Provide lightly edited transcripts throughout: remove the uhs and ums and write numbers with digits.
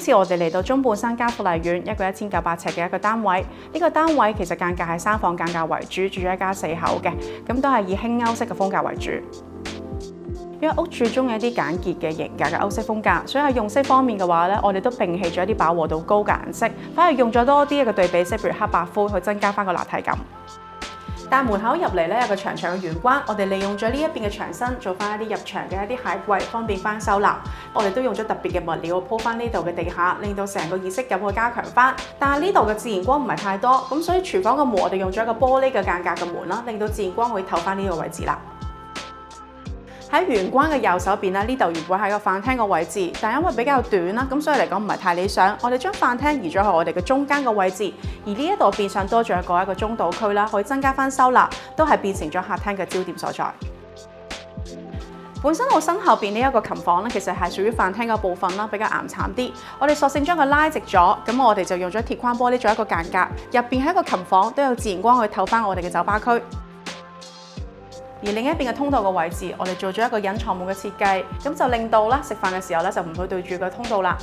次我哋嚟到中半山嘉富麗苑一個1900尺嘅一個單位，呢個單位其實間隔係3房間隔為主，住咗一家4口嘅，咁都係以輕歐式嘅風格為主。因為屋主中意一啲簡潔嘅型格嘅歐式風格，所以喺用色方面嘅話咧，我哋都摒棄咗一啲飽和度高嘅顏色，反而用咗多啲嘅對比色，譬如黑白灰去增加翻個立體感。但門口入嚟咧有個長長嘅玄關，我哋利用咗呢一邊嘅牆身做翻一啲入牆嘅一啲鞋櫃，方便翻收納。我哋都用咗特別嘅物料鋪翻呢度嘅地下，令到成個儀式感會加強翻。但係呢度嘅自然光唔係太多，咁所以廚房嘅門我哋用咗一個玻璃嘅間隔嘅門啦，令到自然光會透翻呢個位置啦。喺玄關嘅右手邊咧，呢度原本係個飯廳嘅位置，但因為比較短啦，咁所以嚟講唔係太理想。我哋將飯廳移咗去我哋嘅中間嘅位置，而呢一度變相多咗一個中島區啦，可以增加翻收納，都係變成咗客廳嘅焦點所在。本身我身後邊呢一個琴房咧，其實係屬於飯廳嘅部分啦，比較岩慘啲。我哋索性將佢拉直咗，咁我哋就用咗鐵框玻璃做一個間隔，入邊係一個琴房，都有自然光去透翻我哋嘅酒吧區。而另一邊嘅通道嘅位置，我哋做咗一個隱藏門嘅設計，咁就令到啦食飯嘅時候咧就唔會對住個通道啦。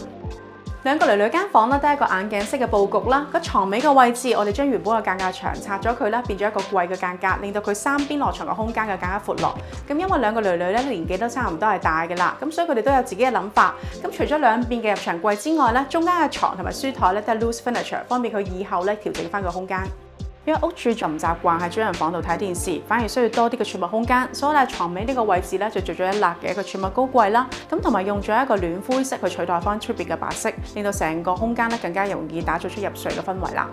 兩個女女間房咧都係一個眼鏡式嘅佈局啦。個床尾嘅位置，我哋將原本嘅間隔牆拆咗佢啦，變咗一個櫃嘅間隔，令到佢三邊落床嘅空間嘅更加闊落。咁因為兩個女女咧年紀都差唔多係大嘅啦，咁所以佢哋都有自己嘅諗法。咁除咗兩邊嘅入牆櫃之外咧，中間嘅床同埋書台咧都係 loose furniture， 方便佢以後咧調整翻個空間。因為屋主就唔習慣喺主人房度睇電視，反而需要多啲嘅儲物空間，所以喺床尾呢個位置咧就做咗一立嘅一個儲物高櫃啦。咁同埋用咗一個暖灰色去取代翻出邊嘅白色，令到成個空間咧更加容易打造出入睡嘅氛圍啦。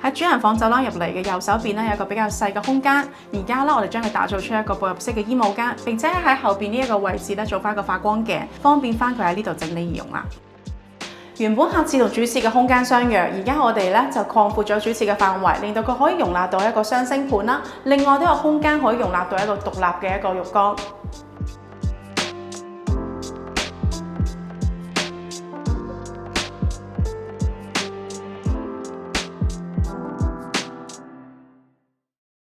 喺主人房走廊入嚟嘅右手邊咧有一個比較細嘅空間，而家咧我哋將佢打造出一個步入式嘅衣帽間，並且喺後邊呢一個位置咧做翻個發光鏡，方便翻佢喺呢度整理儀容啦。原本客廁同主廁嘅空間相若，而家我哋咧就擴闊咗主廁嘅範圍，令到佢可以容納到一個雙星盤啦。另外都有空間可以容納到一個獨立嘅一個浴缸。